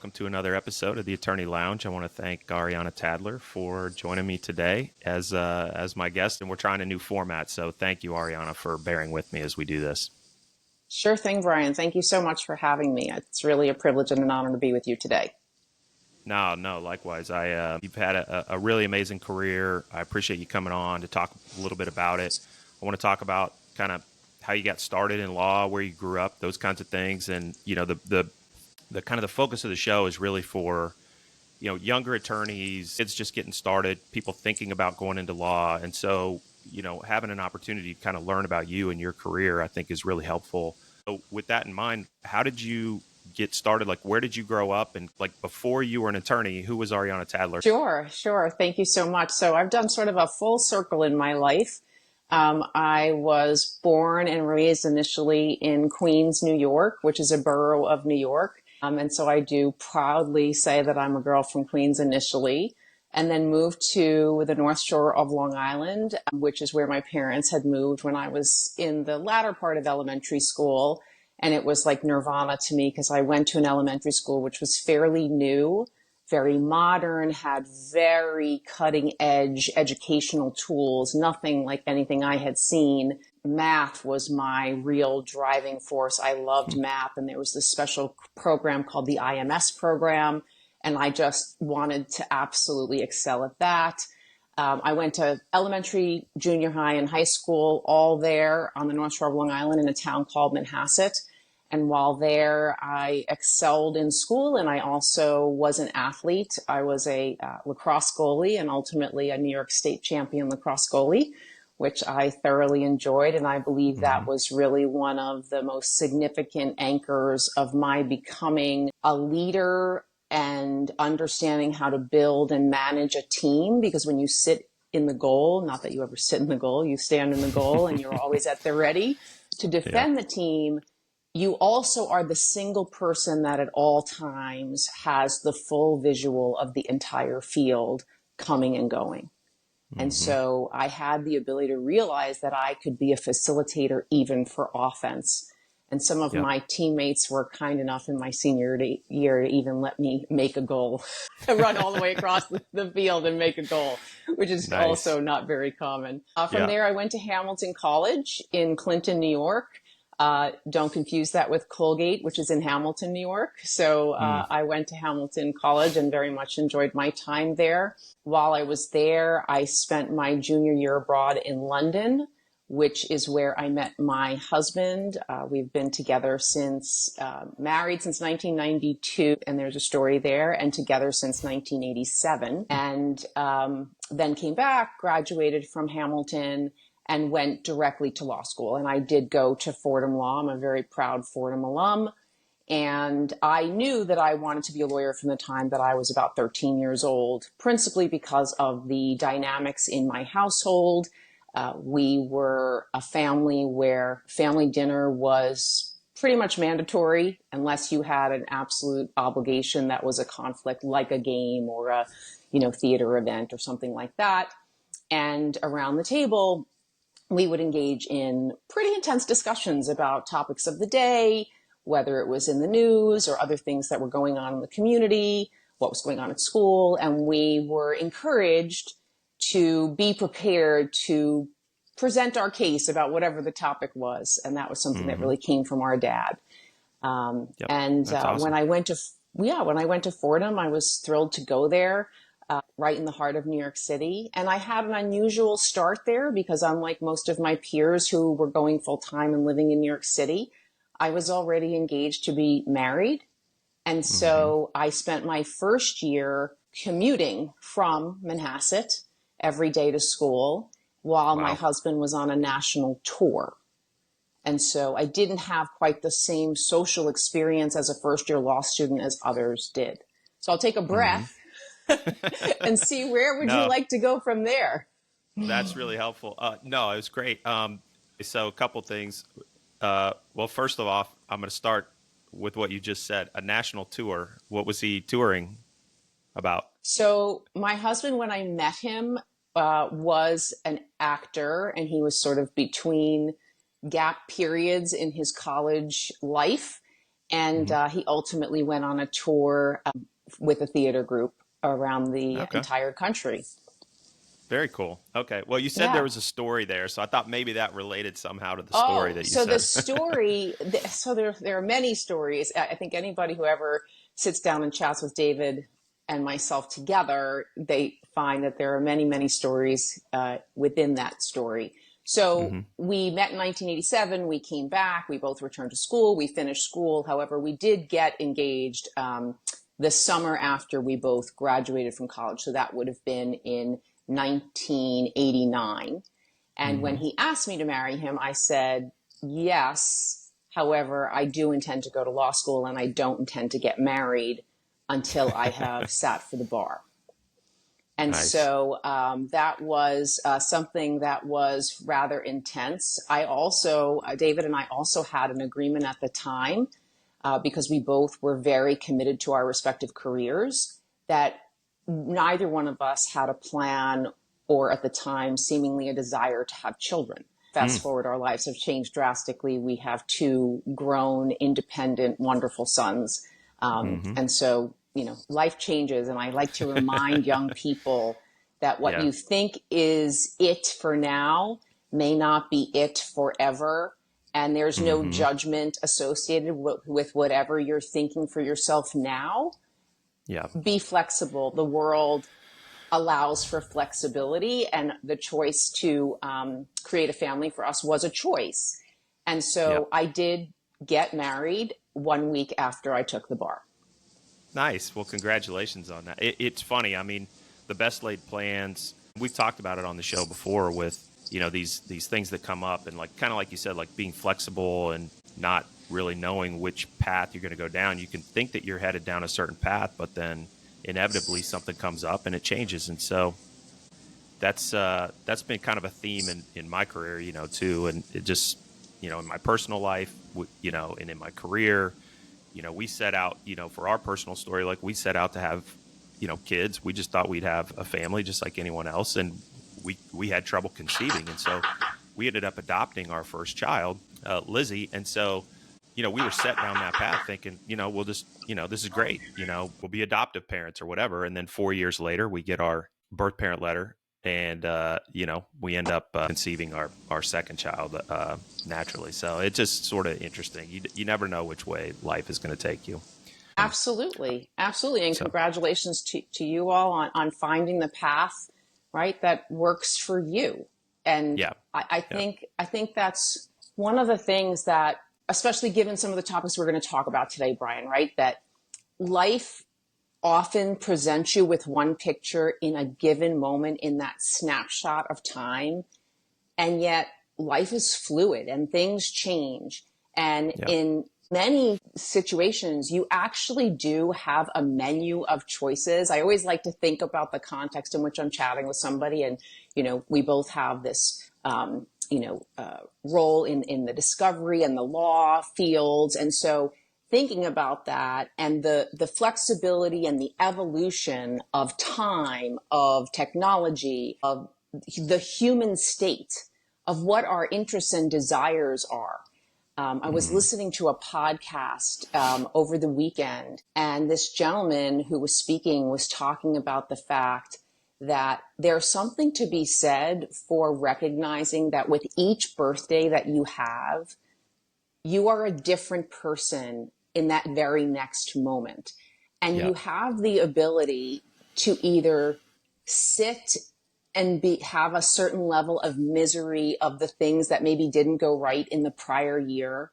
welcome to another episode of the Attorney Lounge. I want to thank Ariana Tadler for joining me today as my guest, and we're trying a new format. So thank you, Ariana, for bearing with me as we do this. Sure thing, Brian. Thank you so much for having me. It's really a privilege and an honor to be with you today. No, likewise. You've had a really amazing career. I appreciate you coming on to talk a little bit about it. I want to talk about kind of how you got started in law, where you grew up, those kinds of things. And, the kind of the focus of the show is really for, younger attorneys. It's just getting started, people thinking about going into law. And so, having an opportunity to kind of learn about you and your career, I think is really helpful. So with that in mind, how did you get started? Like, where did you grow up? And like, before you were an attorney, who was Ariana Tadler? Sure. Thank you so much. So I've done sort of a full circle in my life. I was born and raised initially in Queens, New York, which is a borough of New York. And so I do proudly say that I'm a girl from Queens initially, and then moved to the North Shore of Long Island, which is where my parents had moved when I was in the latter part of elementary school. And it was like nirvana to me because I went to an elementary school which was fairly new, very modern, had very cutting edge educational tools, nothing like anything I had seen. Math was my real driving force. I loved math, and there was this special program called the IMS program, and I just wanted to absolutely excel at that. I went to elementary, junior high, and high school, all there on the North Shore of Long Island in a town called Manhasset. And while there, I excelled in school, and I also was an athlete. I was a lacrosse goalie and ultimately a New York State champion lacrosse goalie, which I thoroughly enjoyed. And I believe that was really one of the most significant anchors of my becoming a leader and understanding how to build and manage a team. Because when you sit in the goal, not that you ever sit in the goal, you stand in the goal and you're always at the ready to defend the team. You also are the single person that at all times has the full visual of the entire field coming and going. And so I had the ability to realize that I could be a facilitator even for offense. And some of my teammates were kind enough in my senior year to even let me make a goal, run all the way across the field and make a goal, which is also not very common. From there, I went to Hamilton College in Clinton, New York. Don't confuse that with Colgate, which is in Hamilton, New York. So I went to Hamilton College and very much enjoyed my time there. While I was there, I spent my junior year abroad in London, which is where I met my husband. We've been together since, married since 1992, and there's a story there, and together since 1987. And then came back, graduated from Hamilton, and went directly to law school. And I did go to Fordham Law. I'm a very proud Fordham alum. And I knew that I wanted to be a lawyer from the time that I was about 13 years old, principally because of the dynamics in my household. We were a family where family dinner was pretty much mandatory unless you had an absolute obligation that was a conflict, like a game or a, theater event or something like that. And around the table, we would engage in pretty intense discussions about topics of the day, whether it was in the news or other things that were going on in the community, what was going on at school. And we were encouraged to be prepared to present our case about whatever the topic was. And that was something that really came from our dad. Awesome. When I went to Fordham, I was thrilled to go there. Right in the heart of New York City. And I had an unusual start there because unlike most of my peers who were going full time and living in New York City, I was already engaged to be married. And so I spent my first year commuting from Manhasset every day to school while my husband was on a national tour. And so I didn't have quite the same social experience as a first year law student as others did. So I'll take a breath and see where would you like to go from there? That's really helpful. No, it was great. So a couple things. Well, first of all, I'm going to start with what you just said, a national tour. What was he touring about? So my husband, when I met him, was an actor, and he was sort of between gap periods in his college life. And Hmm. he ultimately went on a tour with a theater group around the Okay. entire country. Very cool. Okay. Well, you said there Yeah. was a story there, so I thought maybe that related somehow to the story Oh, that you so the said. story, so there are many stories. I think anybody who ever sits down and chats with David and myself together, they find that there are many, many stories within that story. So Hmm. we met in 1987. We came back. We both returned to school. We finished school. However, we did get engaged the summer after we both graduated from college. So that would have been in 1989. And when Hmm. he asked me to marry him, I said, yes. However, I do intend to go to law school and I don't intend to get married until I have sat for the bar. And Nice. so that was something that was rather intense. I also, David and I also had an agreement at the time because we both were very committed to our respective careers that neither one of us had a plan or at the time seemingly a desire to have children. Mm. Fast forward, our lives have changed drastically. We have two grown, independent, wonderful sons. Hmm. And so, life changes. And I like to remind young people that what Yeah. you think is it for now may not be it forever. And there's no Hmm. judgment associated with whatever you're thinking for yourself now. Yeah. Be flexible. The world allows for flexibility, and the choice to create a family for us was a choice. And Yeah. so I did get married 1 week after I took the bar. Nice. Well, congratulations on that. It's funny. I mean, the best laid plans. We've talked about it on the show before with these things that come up and like kind of like you said, like being flexible and not really knowing which path you're going to go down. You can think that you're headed down a certain path, but then inevitably something comes up and it changes. And so that's been kind of a theme in my career, too. And it just in my personal life, and in my career, we set out, for our personal story, like we set out to have, kids. We just thought we'd have a family just like anyone else. And we had trouble conceiving. And so we ended up adopting our first child, Lizzie. And so, we were set down that path thinking, we'll just, this is great. We'll be adoptive parents or whatever. And then 4 years later, we get our birth parent letter. And, we end up conceiving our second child naturally. So it's just sort of interesting. You never know which way life is going to take you. Absolutely. Absolutely. And So, congratulations to you all on finding the path, right, that works for you. And yeah. Yeah. I think that's one of the things that, especially given some of the topics we're going to talk about today, Brian, right, that life often presents you with one picture in a given moment in that snapshot of time. And yet life is fluid and things change. And Yeah. in many situations, you actually do have a menu of choices. I always like to think about the context in which I'm chatting with somebody. And, we both have this, role in the discovery and the law fields. And so thinking about that and the flexibility and the evolution of time, of technology, of the human state, of what our interests and desires are. I was Hmm. listening to a podcast over the weekend, and this gentleman who was speaking was talking about the fact that there's something to be said for recognizing that with each birthday that you have, you are a different person in that very next moment. And Yeah. you have the ability to either sit and have a certain level of misery of the things that maybe didn't go right in the prior year,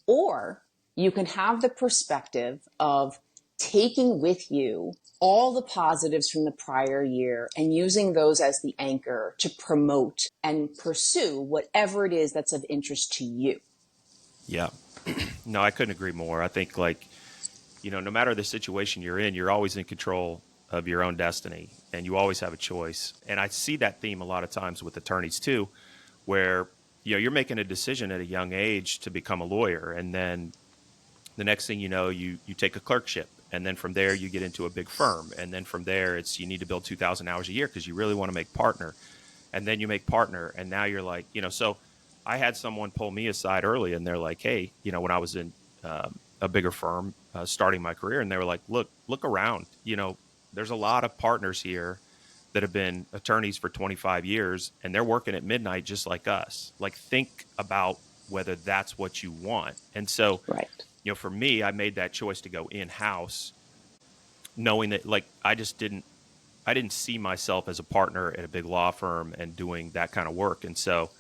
or you can have the perspective of taking with you all the positives from the prior year and using those as the anchor to promote and pursue whatever it is that's of interest to you. Yeah. No, I couldn't agree more. I think like, no matter the situation you're in, you're always in control of your own destiny and you always have a choice. And I see that theme a lot of times with attorneys too, where, you're making a decision at a young age to become a lawyer. And then the next thing you know, you take a clerkship. And then from there, you get into a big firm. And then from there, it's you need to build 2,000 hours a year because you really want to make partner. And then you make partner. And now you're like, so I had someone pull me aside early and they're like, hey, when I was in a bigger firm starting my career, and they were like, look around. There's a lot of partners here that have been attorneys for 25 years, and they're working at midnight just like us. Like, think about whether that's what you want. And so, Right. for me, I made that choice to go in house, knowing that like I didn't see myself as a partner at a big law firm and doing that kind of work. And so,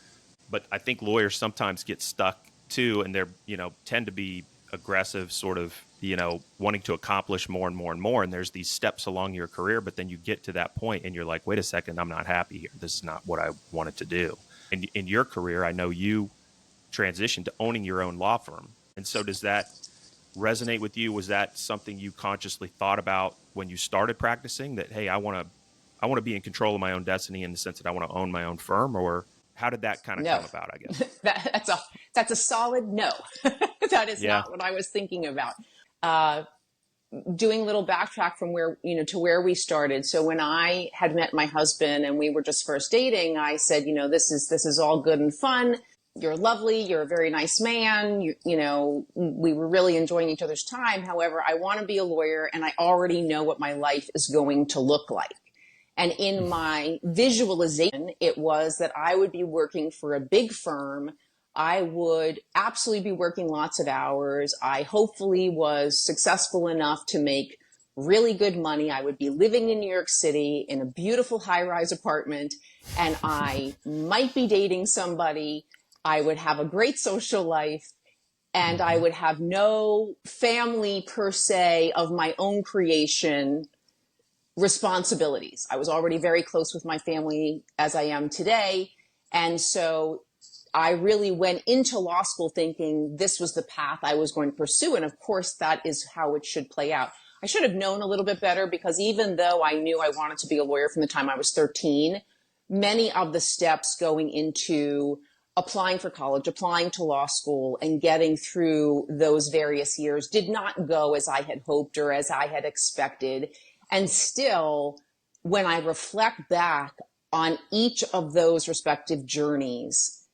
but I think lawyers sometimes get stuck too, and they're, tend to be aggressive, sort of, wanting to accomplish more and more and more. And there's these steps along your career, but then you get to that point and you're like, wait a second, I'm not happy here. This is not what I wanted to do. And in your career, I know you transitioned to owning your own law firm. And so does that resonate with you? Was that something you consciously thought about when you started practicing, that, hey, I want to be in control of my own destiny, in the sense that I want to own my own firm? Or how did that kind of No, come about, I guess? that's a solid no. That is Yeah. not what I was thinking about. Doing a little backtrack from where, to where we started. So when I had met my husband and we were just first dating, I said, this is all good and fun. You're lovely. You're a very nice man. We were really enjoying each other's time. However, I want to be a lawyer, and I already know what my life is going to look like. And in my visualization, it was that I would be working for a big firm. I would absolutely be working lots of hours. I hopefully was successful enough to make really good money. I would be living in New York City in a beautiful high-rise apartment, and I might be dating somebody. I would have a great social life, and I Mm-hmm. would have no family per se of my own creation responsibilities. I was already very close with my family as I am today. And so I really went into law school thinking this was the path I was going to pursue. And of course, that is how it should play out. I should have known a little bit better, because even though I knew I wanted to be a lawyer from the time I was 13, many of the steps going into applying for college, applying to law school, and getting through those various years did not go as I had hoped or as I had expected. And still, when I reflect back on each of those respective journeys,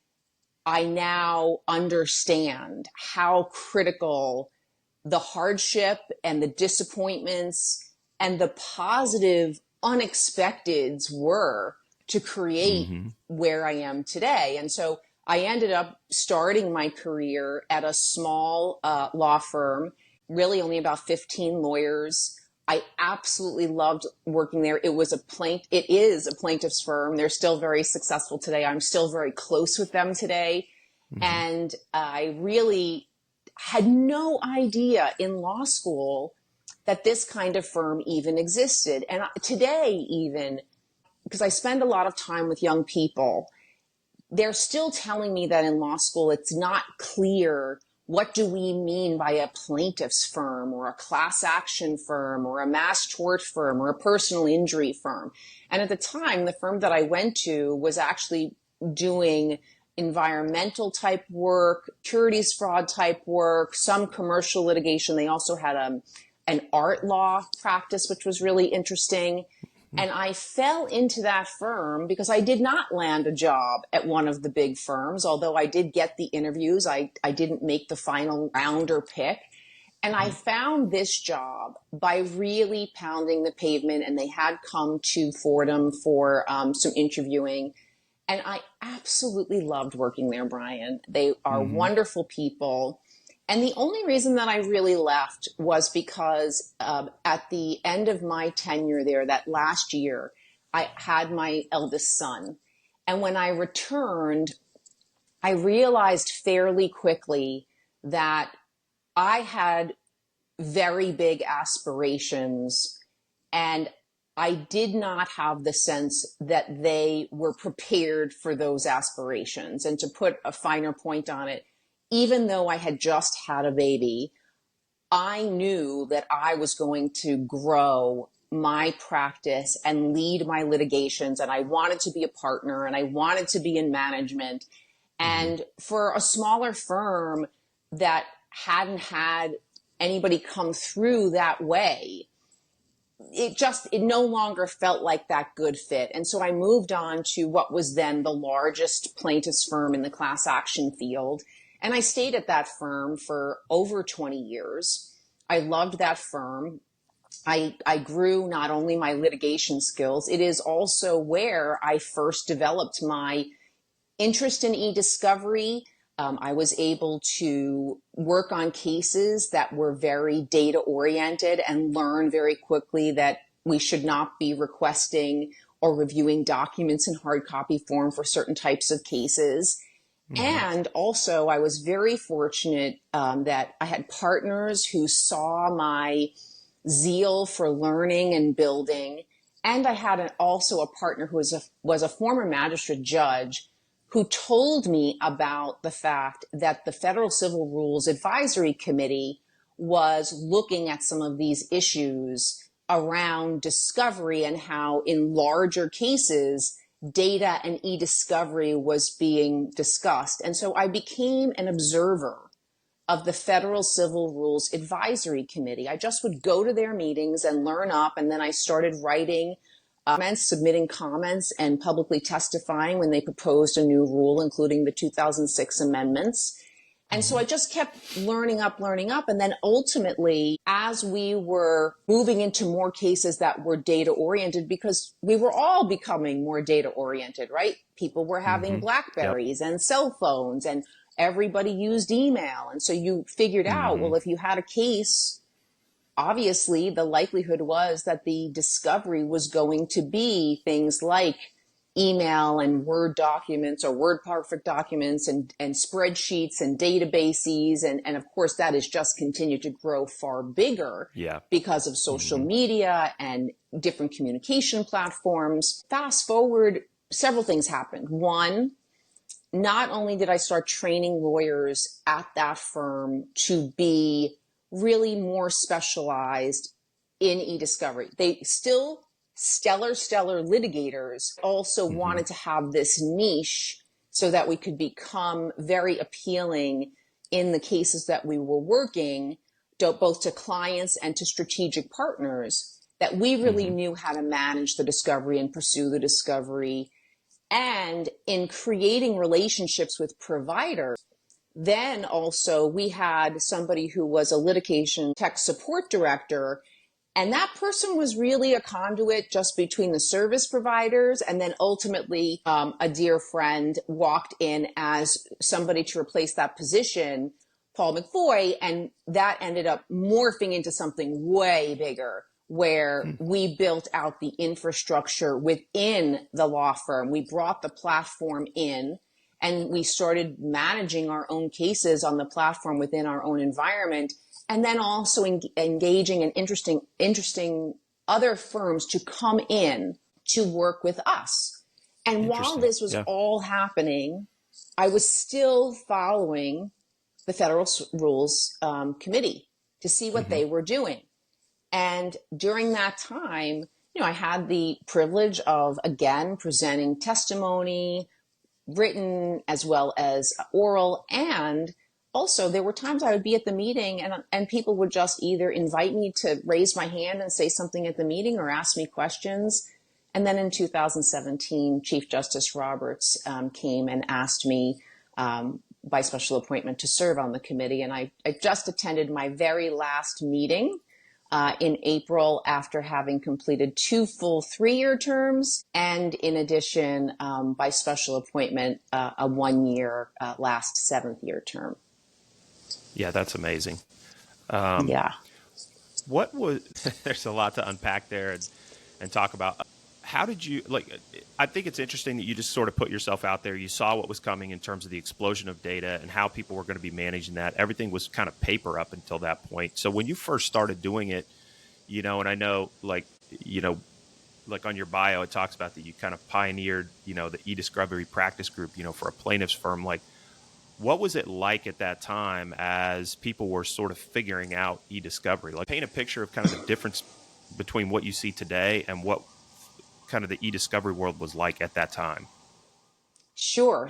I now understand how critical the hardship and the disappointments and the positive unexpecteds were to create Mm-hmm. where I am today. And so I ended up starting my career at a small law firm, really only about 15 lawyers. I absolutely loved working there. It is a plaintiff's firm. They're still very successful today. I'm still very close with them today. Mm-hmm. And I really had no idea in law school that this kind of firm even existed. And today, even because I spend a lot of time with young people, they're still telling me that in law school, it's not clear, what do we mean by a plaintiff's firm or a class action firm or a mass tort firm or a personal injury firm. And at the time, the firm that I went to was actually doing environmental type work, securities fraud type work, some commercial litigation. They also had an art law practice, which was really interesting. And I fell into that firm because I did not land a job at one of the big firms, although I did get the interviews. I didn't make the final round or pick. And I found this job by really pounding the pavement, and they had come to Fordham for some interviewing. And I absolutely loved working there, Brian. They are Mm-hmm. wonderful people. And the only reason that I really left was because at the end of my tenure there, that last year, I had my eldest son. And when I returned, I realized fairly quickly that I had very big aspirations, and I did not have the sense that they were prepared for those aspirations. And to put a finer point on it, even though I had just had a baby, I knew that I was going to grow my practice and lead my litigations. And I wanted to be a partner, and I wanted to be in management. Mm-hmm. And for a smaller firm that hadn't had anybody come through that way, it no longer felt like that good fit. And so I moved on to what was then the largest plaintiffs firm in the class action field. And I stayed at that firm for over 20 years. I loved that firm. I grew not only my litigation skills, it is also where I first developed my interest in e-discovery. I was able to work on cases that were very data oriented and learn very quickly that we should not be requesting or reviewing documents in hard copy form for certain types of cases. Mm-hmm. And also, I was very fortunate that I had partners who saw my zeal for learning and building. And I had also a partner who was a former magistrate judge who told me about the fact that the Federal Civil Rules Advisory Committee was looking at some of these issues around discovery and how in larger cases, data and e-discovery was being discussed. And so I became an observer of the Federal Civil Rules Advisory Committee. I just would go to their meetings and learn up, and then I started writing comments, submitting comments, and publicly testifying when they proposed a new rule, including the 2006 amendments. And so I just kept learning up. And then ultimately, as we were moving into more cases that were data oriented, because we were all becoming more data oriented, right? People were having Mm-hmm. Yep. Blackberries and cell phones, and everybody used email. And so you figured out, Mm-hmm. well, if you had a case, obviously the likelihood was that the discovery was going to be things like email and Word documents or Word Perfect documents and spreadsheets and databases. And of course, that has just continued to grow far bigger Yeah. because of social Mm-hmm. media and different communication platforms. Fast forward, several things happened. One, not only did I start training lawyers at that firm to be really more specialized in e-discovery, they still stellar litigators also Mm-hmm. wanted to have this niche so that we could become very appealing in the cases that we were working, both to clients and to strategic partners, that we really Mm-hmm. knew how to manage the discovery and pursue the discovery. And in creating relationships with providers, then also we had somebody who was a litigation tech support director. And that person was really a conduit just between the service providers. And then ultimately, a dear friend walked in as somebody to replace that position, Paul McFoy. And that ended up morphing into something way bigger, where we built out the infrastructure within the law firm. We brought the platform in and we started managing our own cases on the platform within our own environment. And then also engaging in interesting other firms to come in to work with us. And while Interesting. this was Yeah. all happening, I was still following the Federal Rules Committee to see what Mm-hmm. they were doing. And during that time, I had the privilege of, again, presenting testimony, written as well as oral. And also there were times I would be at the meeting and people would just either invite me to raise my hand and say something at the meeting or ask me questions. And then in 2017, Chief Justice Roberts came and asked me by special appointment to serve on the committee. And I just attended my very last meeting in April after having completed 2 full 3-year terms. And in addition, by special appointment, a 1-year last 7th-year term. Yeah, that's amazing. Yeah. What was there's a lot to unpack there and talk about. How did you I think it's interesting that you just sort of put yourself out there. You saw what was coming in terms of the explosion of data and how people were going to be managing that. Everything was kind of paper up until that point. So when you first started doing it, and I know like on your bio, it talks about that you kind of pioneered, the e-discovery practice group, for a plaintiff's firm. Like, what was it like at that time as people were sort of figuring out e-discovery? Like, paint a picture of kind of the difference between what you see today and what kind of the e-discovery world was like at that time. Sure.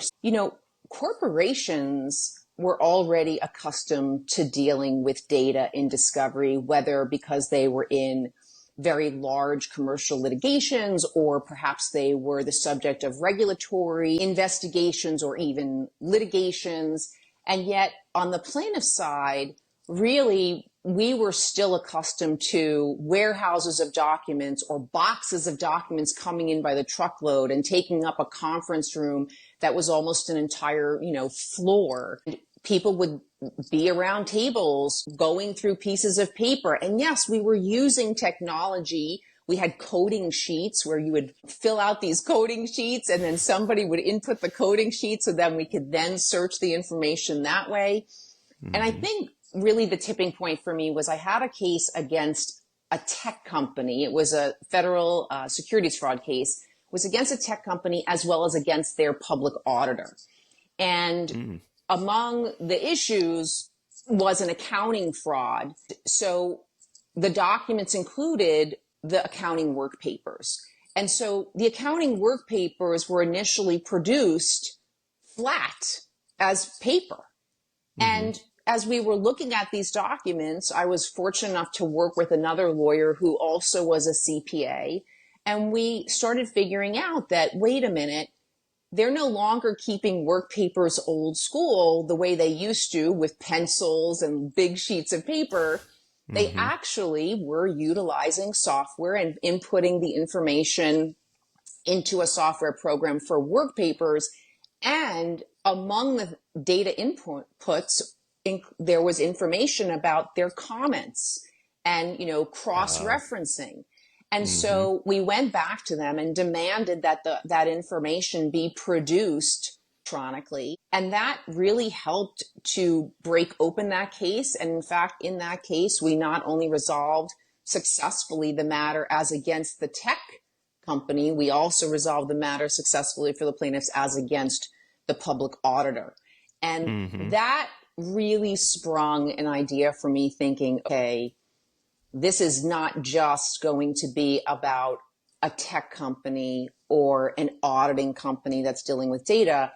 Corporations were already accustomed to dealing with data in discovery, whether because they were in very large commercial litigations or perhaps they were the subject of regulatory investigations or even litigations. And yet on the plaintiff side, really, we were still accustomed to warehouses of documents or boxes of documents coming in by the truckload and taking up a conference room that was almost an entire, floor. People would be around tables going through pieces of paper. And yes, we were using technology. We had coding sheets where you would fill out these coding sheets and then somebody would input the coding sheet so then we could then search the information that way. And I think really the tipping point for me was I had a case against a tech company. It was a federal securities fraud case. It was against a tech company as well as against their public auditor. And among the issues was an accounting fraud. So the documents included the accounting work papers. And so the accounting work papers were initially produced flat as paper. And as we were looking at these documents, I was fortunate enough to work with another lawyer who also was a CPA. And we started figuring out that, wait a minute, they're no longer keeping work papers old school the way they used to with pencils and big sheets of paper. They actually were utilizing software and inputting the information into a software program for work papers. And among the data inputs, there was information about their comments and, cross-referencing. And so we went back to them and demanded that that information be produced electronically. And that really helped to break open that case. And in fact, in that case, we not only resolved successfully the matter as against the tech company, we also resolved the matter successfully for the plaintiffs as against the public auditor. And that really sprung an idea for me thinking, okay, this is not just going to be about a tech company or an auditing company that's dealing with data.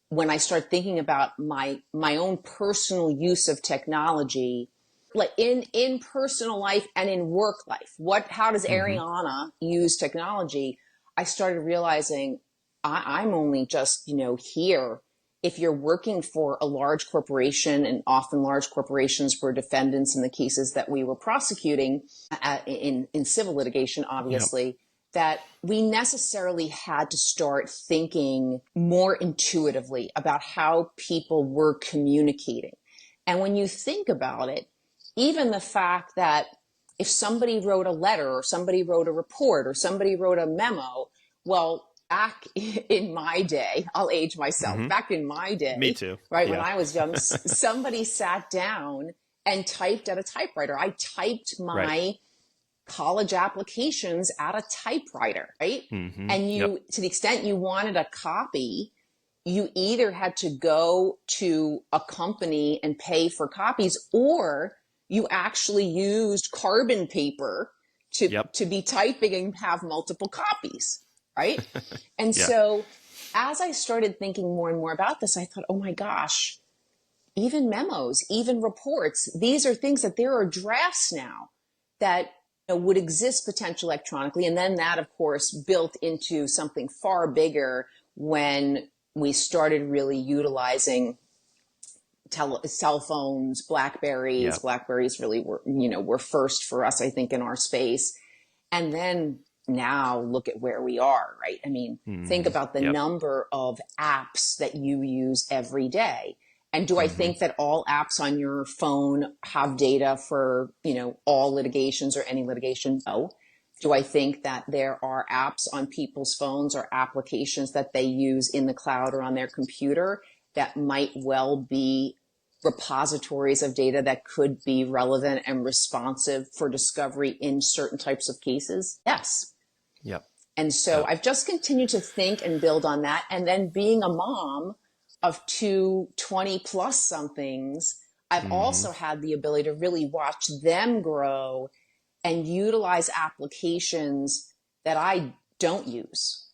When I start thinking about my own personal use of technology, like in personal life and in work life, how does Ariana use technology? I started realizing I'm only just, here. If you're working for a large corporation, and often large corporations were defendants in the cases that we were prosecuting in civil litigation, obviously, that we necessarily had to start thinking more intuitively about how people were communicating. And when you think about it, even the fact that if somebody wrote a letter or somebody wrote a report or somebody wrote a memo, well, back in my day, I'll age myself. Back in my day, Me too. Right, Yeah. when I was young, somebody sat down and typed at a typewriter. I typed my college applications at a typewriter, right? And to the extent you wanted a copy, you either had to go to a company and pay for copies, or you actually used carbon paper to be typing and have multiple copies. Right. And so as I started thinking more and more about this, I thought, oh my gosh, even memos, even reports, these are things that there are drafts now that would exist potentially electronically. And then that, of course, built into something far bigger when we started really utilizing cell phones, Blackberries. Blackberries really were first for us, I think, in our space. And then now look at where we are, right? I mean, think about the number of apps that you use every day. And do I think that all apps on your phone have data for, all litigations or any litigation? No. Do I think that there are apps on people's phones or applications that they use in the cloud or on their computer that might well be repositories of data that could be relevant and responsive for discovery in certain types of cases? Yes. And so I've just continued to think and build on that. And then being a mom of two 20 plus somethings, I've also had the ability to really watch them grow and utilize applications that I don't use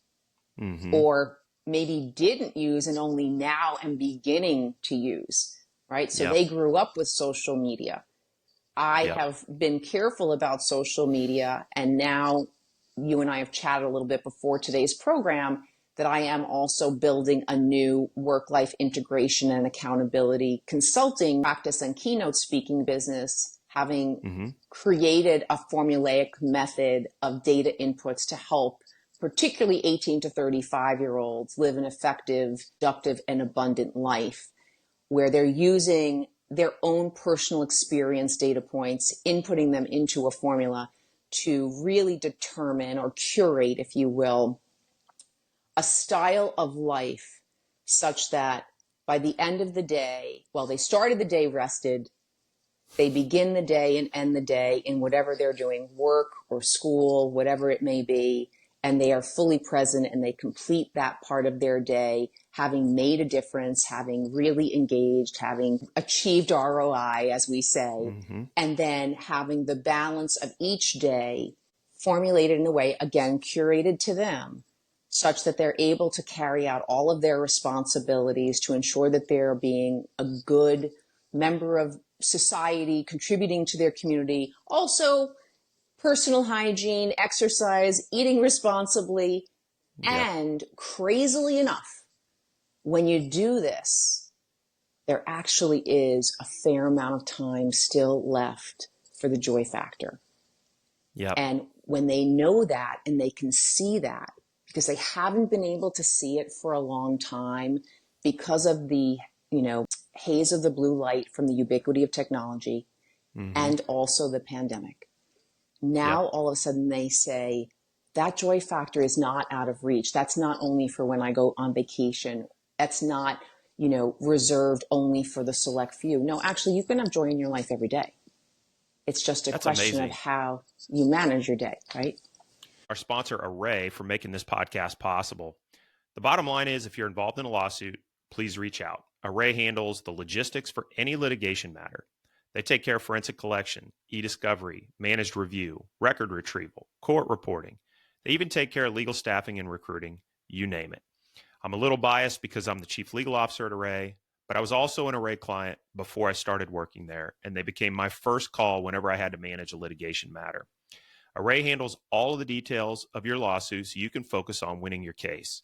or maybe didn't use and only now am beginning to use, right? So they grew up with social media. I have been careful about social media, and now you and I have chatted a little bit before today's program that I am also building a new work-life integration and accountability consulting practice and keynote speaking business, having Mm-hmm. created a formulaic method of data inputs to help particularly 18 to 35-year-olds live an effective, productive, and abundant life, where they're using their own personal experience data points, inputting them into a formula to really determine or curate, if you will, a style of life such that by the end of the day, well, they started the day rested, they begin the day and end the day in whatever they're doing, work or school, whatever it may be, and they are fully present and they complete that part of their day having made a difference, having really engaged, having achieved ROI, as we say, Mm-hmm. and then having the balance of each day formulated in a way, again, curated to them, such that they're able to carry out all of their responsibilities to ensure that they're being a good member of society, contributing to their community. Also, personal hygiene, exercise, eating responsibly, Yep. and crazily enough, when you do this, there actually is a fair amount of time still left for the joy factor. Yep. And when they know that and they can see that, because they haven't been able to see it for a long time because of the, haze of the blue light from the ubiquity of technology Mm-hmm. and also the pandemic. Yep. Now, all of a sudden they say, that joy factor is not out of reach. That's not only for when I go on vacation. That's not, reserved only for the select few. No, actually, you can have joy in your life every day. It's just a That's question of amazing. how you manage your day, right? Our sponsor, Array, for making this podcast possible. The bottom line is, if you're involved in a lawsuit, please reach out. Array handles the logistics for any litigation matter. They take care of forensic collection, e-discovery, managed review, record retrieval, court reporting. They even take care of legal staffing and recruiting, you name it. I'm a little biased because I'm the chief legal officer at Array, but I was also an Array client before I started working there, and they became my first call whenever I had to manage a litigation matter. Array handles all of the details of your lawsuit so you can focus on winning your case.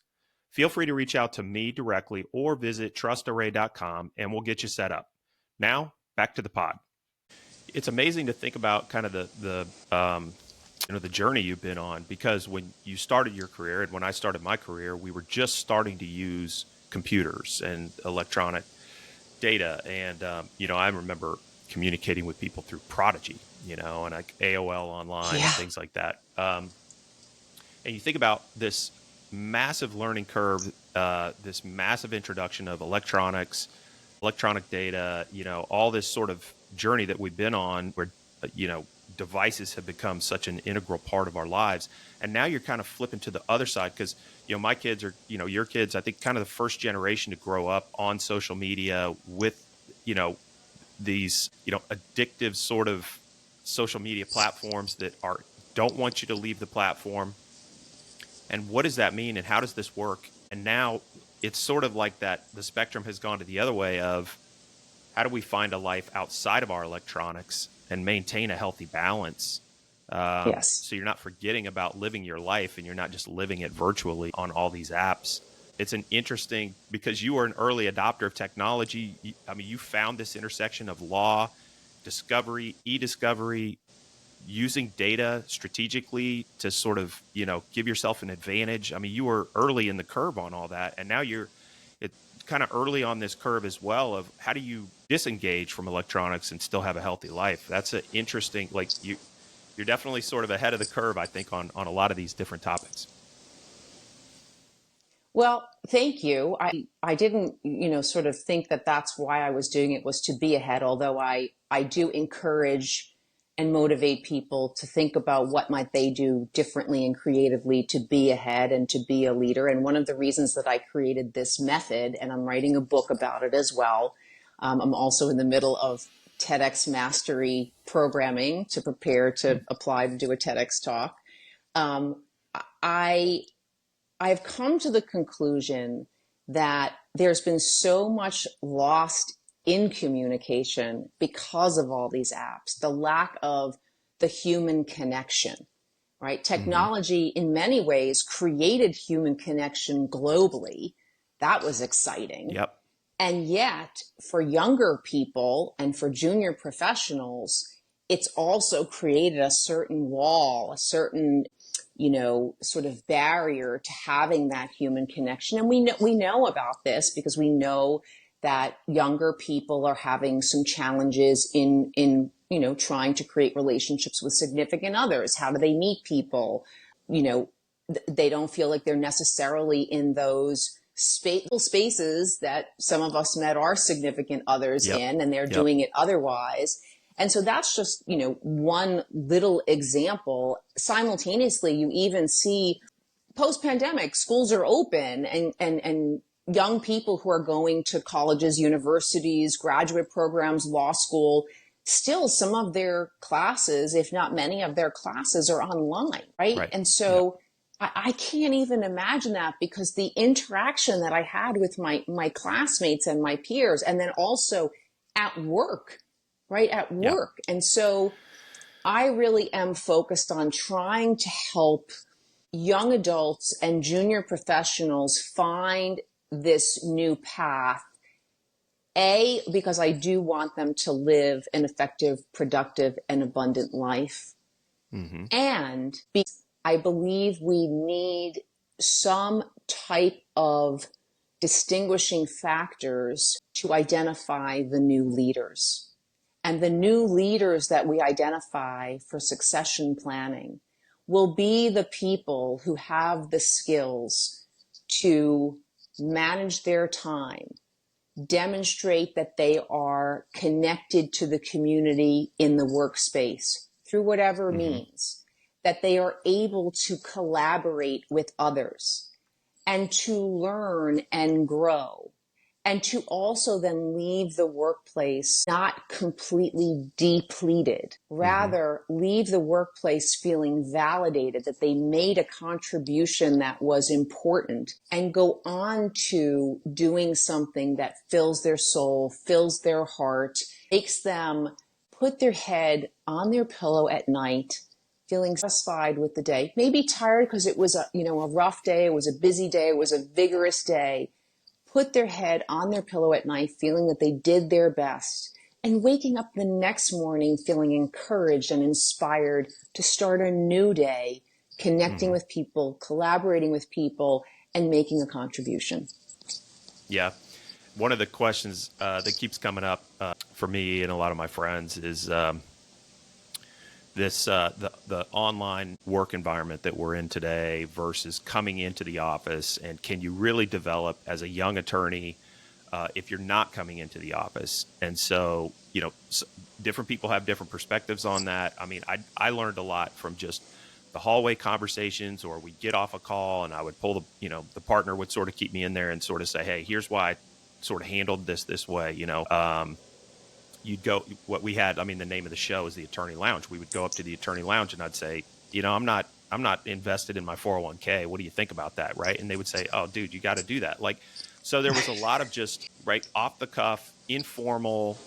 Feel free to reach out to me directly or visit trustarray.com and we'll get you set up. Now, back to the pod. It's amazing to think about kind of the journey you've been on, because when you started your career and when I started my career, we were just starting to use computers and electronic data. And, I remember communicating with people through Prodigy, and like AOL online and Yeah. things like that. And you think about this massive learning curve, this massive introduction of electronics, electronic data, all this sort of journey that we've been on where, devices have become such an integral part of our lives. And now you're kind of flipping to the other side because, my kids are, your kids, I think kind of the first generation to grow up on social media with, these, addictive sort of social media platforms that don't want you to leave the platform. And what does that mean? And how does this work? And now it's sort of like that the spectrum has gone to the other way of how do we find a life outside of our electronics and maintain a healthy balance? Yes. So you're not forgetting about living your life and you're not just living it virtually on all these apps. It's an interesting, because you were an early adopter of technology. You found this intersection of law, discovery, e-discovery, using data strategically to sort of, give yourself an advantage. You were early in the curve on all that. And now you're kind of early on this curve as well of how do you disengage from electronics and still have a healthy life? That's an interesting, you're definitely sort of ahead of the curve, I think, on a lot of these different topics. Well, thank you. I didn't, sort of think that that's why I was doing it, was to be ahead, although I do encourage and motivate people to think about what might they do differently and creatively to be ahead and to be a leader. And one of the reasons that I created this method, and I'm writing a book about it as well, I'm also in the middle of TEDx Mastery programming to prepare to apply to do a TEDx talk. Um, I I've come to the conclusion that there's been so much lost in communication because of all these apps, the lack of the human connection, right? Hmm. Technology in many ways created human connection globally. That was exciting. Yep. And yet, for younger people and for junior professionals, it's also created a certain wall, a certain, sort of barrier to having that human connection. And we know about this because we know that younger people are having some challenges in trying to create relationships with significant others. How do they meet people? You know, they don't feel like they're necessarily in those spaces that some of us met our significant others Yep. in, and they're Yep. doing it otherwise. And so that's just, one little example. Simultaneously, you even see post-pandemic, schools are open, and young people who are going to colleges, universities, graduate programs, law school, still some of their classes, if not many of their classes, are online, right? Right. And Yep. so I can't even imagine that, because the interaction that I had with my classmates and my peers, and then also at work, right? At Yep. work. And so I really am focused on trying to help young adults and junior professionals find this new path. Because I do want them to live an effective, productive, and abundant life. Hmm. And I believe we need some type of distinguishing factors to identify the new leaders. And the new leaders that we identify for succession planning will be the people who have the skills to manage their time, demonstrate that they are connected to the community in the workspace through whatever Hmm. means, that they are able to collaborate with others and to learn and grow, and to also then leave the workplace not completely depleted, Hmm. rather leave the workplace feeling validated that they made a contribution that was important, and go on to doing something that fills their soul, fills their heart, makes them put their head on their pillow at night feeling satisfied with the day, maybe tired because it was a rough day, it was a busy day, it was a vigorous day, put their head on their pillow at night feeling that they did their best, and waking up the next morning feeling encouraged and inspired to start a new day, connecting Hmm. with people, collaborating with people, and making a contribution. Yeah. One of the questions that keeps coming up for me and a lot of my friends is this the online work environment that we're in today versus coming into the office, and can you really develop as a young attorney if you're not coming into the office? And so, different people have different perspectives on that. I mean, I learned a lot from just the hallway conversations, or we'd get off a call and I would pull the partner would sort of keep me in there and sort of say, hey, here's why I sort of handled this way. You'd go, what we had, I mean, the name of the show is the Attorney Lounge. We would go up to the Attorney Lounge and I'd say, I'm not invested in my 401k. What do you think about that? Right. And they would say, oh, dude, you got to do that. Like, so there was a lot of just right off the cuff, informal,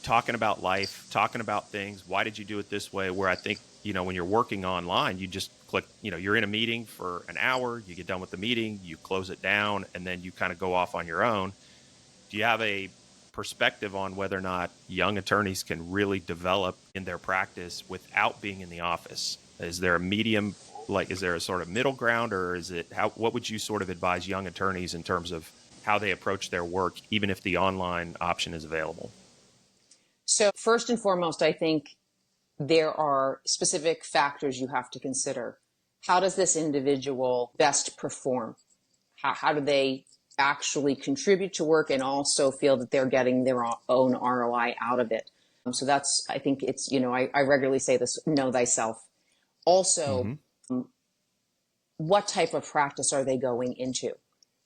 talking about life, talking about things. Why did you do it this way? Where I think, when you're working online, you just click, you're in a meeting for an hour, you get done with the meeting, you close it down, and then you kind of go off on your own. Do you have a perspective on whether or not young attorneys can really develop in their practice without being in the office? Is there a medium, like, is there a sort of middle ground, or is it what would you sort of advise young attorneys in terms of how they approach their work, even if the online option is available? So, first and foremost, I think there are specific factors you have to consider. How does this individual best perform? How do they actually contribute to work and also feel that they're getting their own ROI out of it? So that's, I think it's, I regularly say this, know thyself. Also, Mm-hmm. what type of practice are they going into?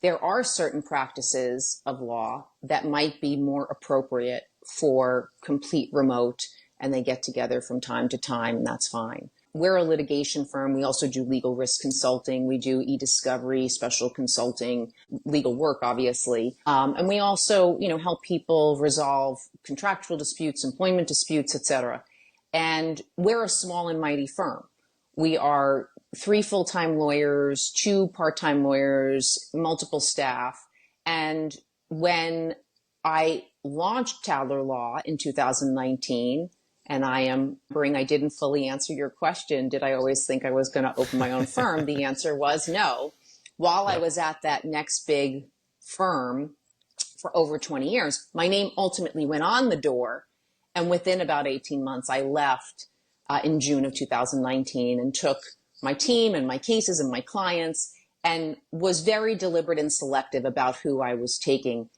There are certain practices of law that might be more appropriate for complete remote, and they get together from time to time, and that's fine. We're a litigation firm. We also do legal risk consulting. We do e-discovery, special consulting, legal work, obviously. And we also, help people resolve contractual disputes, employment disputes, etc. And we're a small and mighty firm. We are three full-time lawyers, two part-time lawyers, multiple staff. And when I launched Tadler Law in 2019, and I didn't fully answer your question. Did I always think I was going to open my own firm? The answer was no. While I Yep. was at that next big firm for over 20 years, my name ultimately went on the door. And within about 18 months, I left in June of 2019 and took my team and my cases and my clients and was very deliberate and selective about who I was taking.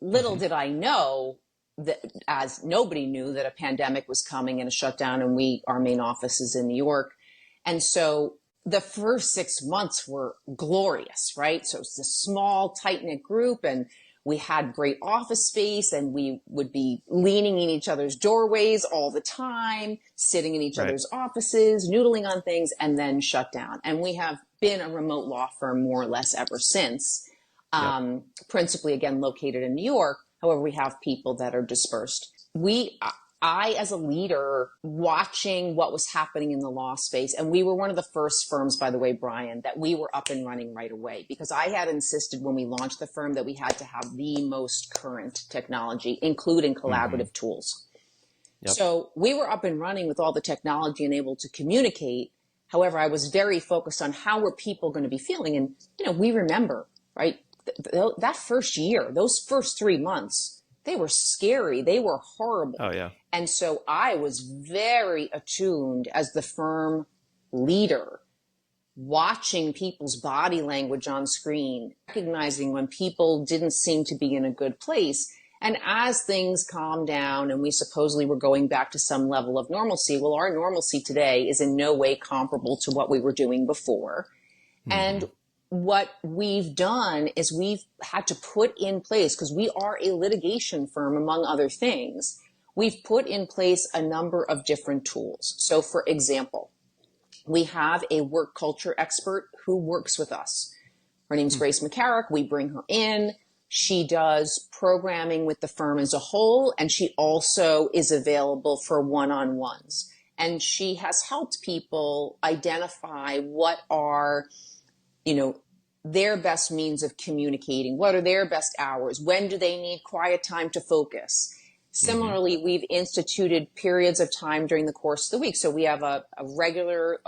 Little Hmm. did I know that, as nobody knew, that a pandemic was coming and a shutdown, and our main office is in New York. And so the first 6 months were glorious, right? So it's a small, tight-knit group, and we had great office space, and we would be leaning in each other's doorways all the time, sitting in each Right. other's offices, noodling on things, and then shut down. And we have been a remote law firm more or less ever since, Yep. principally, again, located in New York. However, we have people that are dispersed. I, as a leader, watching what was happening in the law space, and we were one of the first firms, by the way, Brian, that we were up and running right away, because I had insisted when we launched the firm that we had to have the most current technology, including Hmm. collaborative tools. Yep. So we were up and running with all the technology and able to communicate. However, I was very focused on how were people going to be feeling. And, we remember, right? That first year, those first 3 months, they were scary. They were horrible. Oh yeah. And so I was very attuned as the firm leader, watching people's body language on screen, recognizing when people didn't seem to be in a good place. And as things calmed down and we supposedly were going back to some level of normalcy, well, our normalcy today is in no way comparable to what we were doing before. Hmm. And what we've done is we've had to put in place, because we are a litigation firm, among other things, we've put in place a number of different tools. So, for example, we have a work culture expert who works with us. Her name's Grace McCarrick. We bring her in. She does programming with the firm as a whole, and she also is available for one-on-ones. And she has helped people identify what are, you know, their best means of communicating. What are their best hours? When do they need quiet time to focus? Hmm. Similarly, we've instituted periods of time during the course of the week. So we have a regular,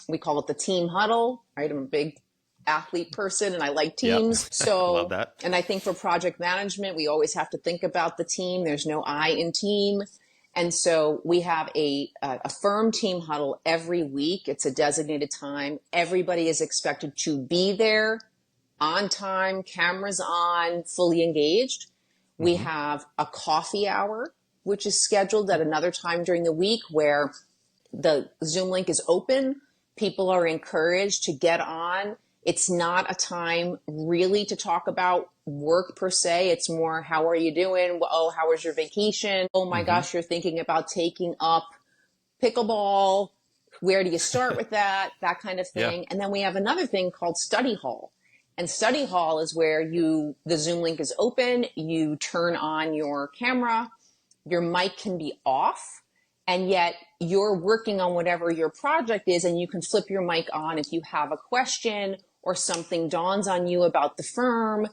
we call it the team huddle, right? I'm a big athlete person and I like Yep. teams. Love So, that. and I think for project management, we always have to think about the team. There's no I in team. And so we have a firm team huddle every week. It's a designated time. Everybody is expected to be there on time, cameras on, fully engaged. We Hmm. have a coffee hour, which is scheduled at another time during the week, where the Zoom link is open. People are encouraged to get on. It's not a time really to talk about work per se. It's more, how are you doing? Oh, how was your vacation? Oh my Hmm. gosh, you're thinking about taking up pickleball. Where do you start with that? That kind of Yeah. thing. And then we have another thing called study hall. And study hall is where the Zoom link is open. You turn on your camera. Your mic can be off, and yet you're working on whatever your project is, and you can flip your mic on if you have a question or something dawns on you about the firm.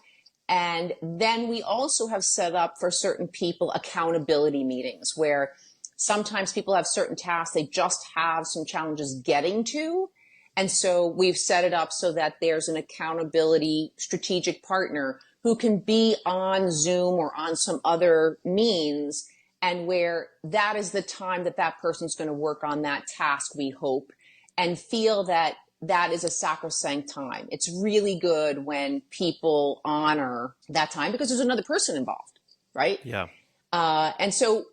And then we also have set up for certain people accountability meetings, where sometimes people have certain tasks they just have some challenges getting to. And so we've set it up so that there's an accountability strategic partner who can be on Zoom or on some other means, and where that is the time that that person's going to work on that task, we hope, and feel that that is a sacrosanct time. It's really good when people honor that time because there's another person involved, right? Yeah. And so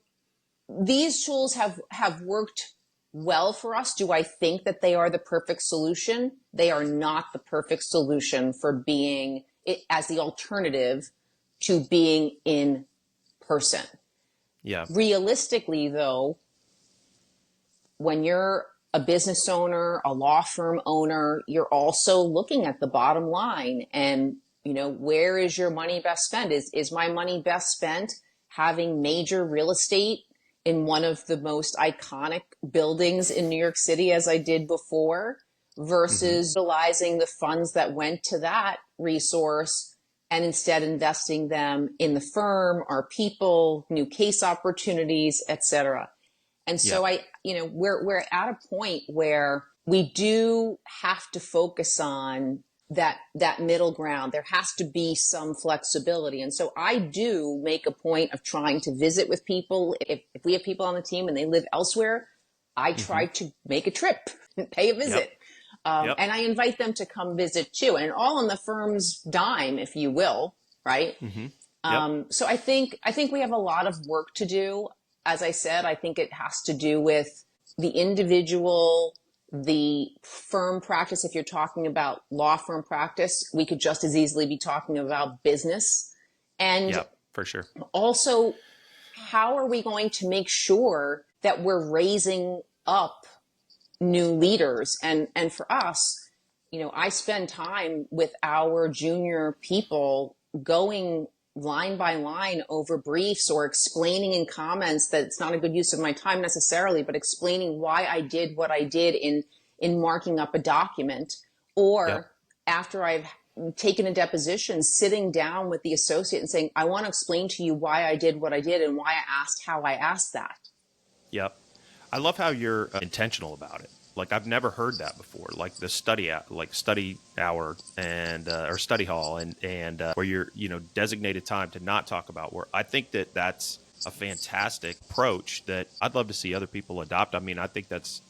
these tools have worked well for us. Do I think that they are the perfect solution? They are not the perfect solution for being it as the alternative to being in person. Yeah. Realistically, though, when you're a business owner, a law firm owner, you're also looking at the bottom line and, where is your money best spent? Is my money best spent having major real estate in one of the most iconic buildings in New York City as I did before, Hmm. versus utilizing the funds that went to that resource and instead investing them in the firm, our people, new case opportunities, et cetera. And Yeah. so we're at a point where we do have to focus on that middle ground. There has to be some flexibility. And so I do make a point of trying to visit with people. If we have people on the team and they live elsewhere, I Hmm. try to make a trip and pay a Yep. visit. Yep. And I invite them to come visit too, and all on the firm's dime, if you will, right? Hmm. Yep. So I think we have a lot of work to do. As I said, I think it has to do with the individual, the firm practice. If you're talking about law firm practice, we could just as easily be talking about business. And Yep. For sure. also, how are we going to make sure that we're raising up new leaders? And for us, I spend time with our junior people going line by line over briefs or explaining in comments that it's not a good use of my time necessarily, but explaining why I did what I did in marking up a document, Yep. or after I've taken a deposition, sitting down with the associate and saying, I want to explain to you why I did what I did and why I asked how I asked that. Yep. I love how you're intentional about it. Like I've never heard that before. Like the study hour and or study hall and where you're designated time to not talk about work. I think that that's a fantastic approach that I'd love to see other people adopt. I mean, I think that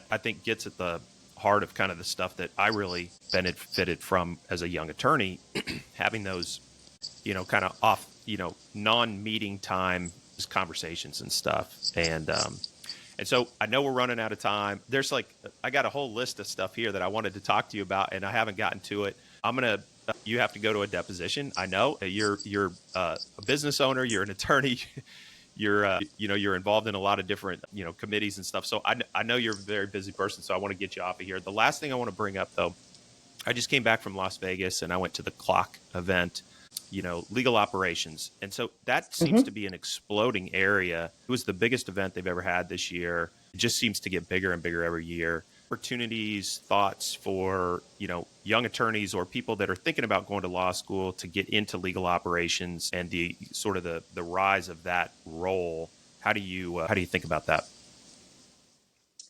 I think gets at the heart of kind of the stuff that I really benefited from as a young attorney, having those kind of off non-meeting time conversations and stuff and so I know we're running out of time. There's I got a whole list of stuff here that I wanted to talk to you about, and I haven't gotten to it. I'm gonna. You have to go to a deposition. I know you're a business owner. You're an attorney. You're you're involved in a lot of different committees and stuff. So I know you're a very busy person. So I want to get you off of here. The last thing I want to bring up though, I just came back from Las Vegas and I went to the Clock event, legal operations. And so that seems to Mm-hmm. be an exploding area. It was the biggest event they've ever had this year. It just seems to get bigger and bigger every year. Opportunities, thoughts for, young attorneys or people that are thinking about going to law school to get into legal operations and the sort of the rise of that role. How do you think about that?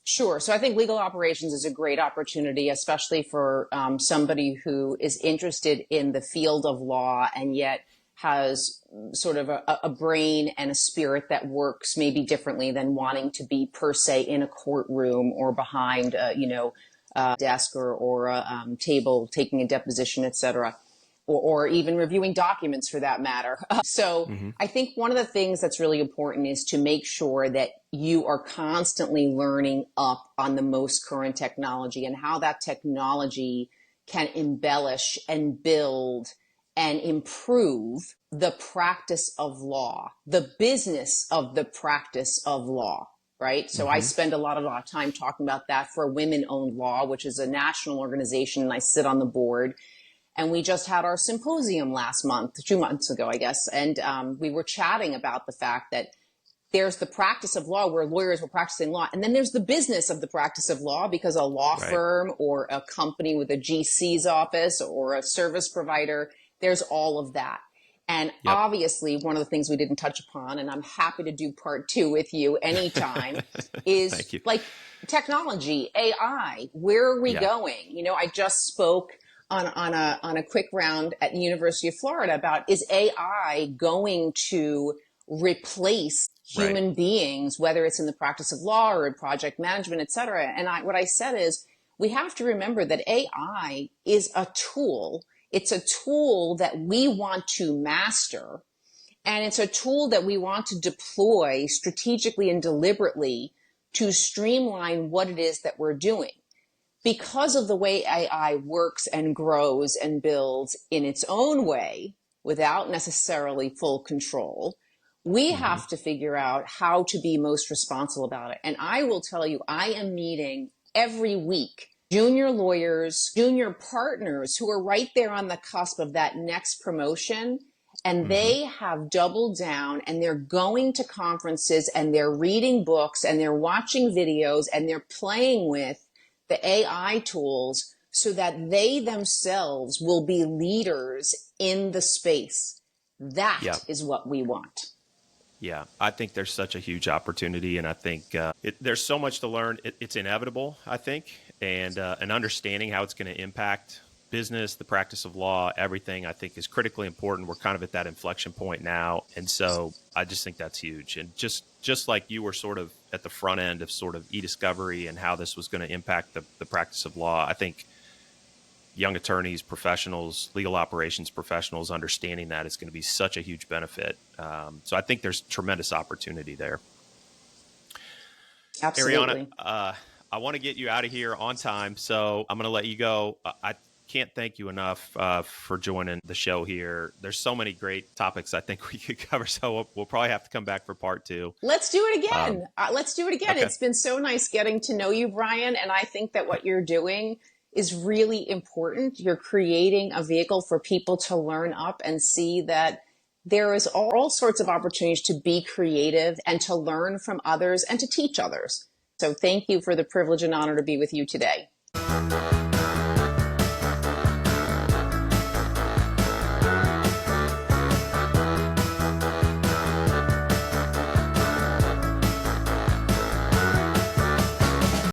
Sure. So I think legal operations is a great opportunity, especially for somebody who is interested in the field of law and yet has sort of a brain and a spirit that works maybe differently than wanting to be per se in a courtroom or behind, a desk or a table taking a deposition, et cetera, or even reviewing documents for that matter. So Mm-hmm. I think one of the things that's really important is to make sure that you are constantly learning up on the most current technology and how that technology can embellish and build and improve the practice of law, the business of the practice of law. Right. So I Mm-hmm. spend a lot of time talking about that for Women Owned Law, which is a national organization, and I sit on the board. And we just had our symposium last month, 2 months ago, I guess. And we were chatting about the fact that there's the practice of law where lawyers were practicing law. And then there's the business of the practice of law, because a law Right. firm or a company with a GC's office or a service provider, there's all of that. And Yep. obviously, one of the things we didn't touch upon, and I'm happy to do part two with you anytime, Thank is you. like technology, AI. Where are we Yeah. going? I just spoke on a quick round at the University of Florida about, is AI going to replace Right. human beings, whether it's in the practice of law or in project management, et cetera? And what I said is, we have to remember that AI is a tool. It's a tool that we want to master, and it's a tool that we want to deploy strategically and deliberately to streamline what it is that we're doing. Because of the way AI works and grows and builds in its own way without necessarily full control, we Mm-hmm. have to figure out how to be most responsible about it. And I will tell you, I am meeting every week junior lawyers, junior partners who are right there on the cusp of that next promotion. And Hmm. they have doubled down and they're going to conferences and they're reading books and they're watching videos and they're playing with the AI tools so that they themselves will be leaders in the space. Yeah. That is what we want. Yeah, I think there's such a huge opportunity, and I think there's so much to learn. It's inevitable, I think, and understanding how it's going to impact business, the practice of law, everything, I think is critically important. We're kind of at that inflection point now, and so I just think that's huge. And just like you were sort of at the front end of sort of e-discovery and how this was going to impact the practice of law, I think young attorneys, professionals, legal operations professionals understanding that is going to be such a huge benefit. So I think there's tremendous opportunity there. Ariana, Absolutely. I want to get you out of here on time, so I'm going to let you go. I can't thank you enough for joining the show here. There's so many great topics I think we could cover, so we'll probably have to come back for part two. Let's do it Um, again. Let's do it again. okay. It's been so nice getting to know you, Brian. And I think that what you're doing is really important. You're creating a vehicle for people to learn up and see that there is all sorts of opportunities to be creative and to learn from others and to teach others. So thank you for the privilege and honor to be with you today.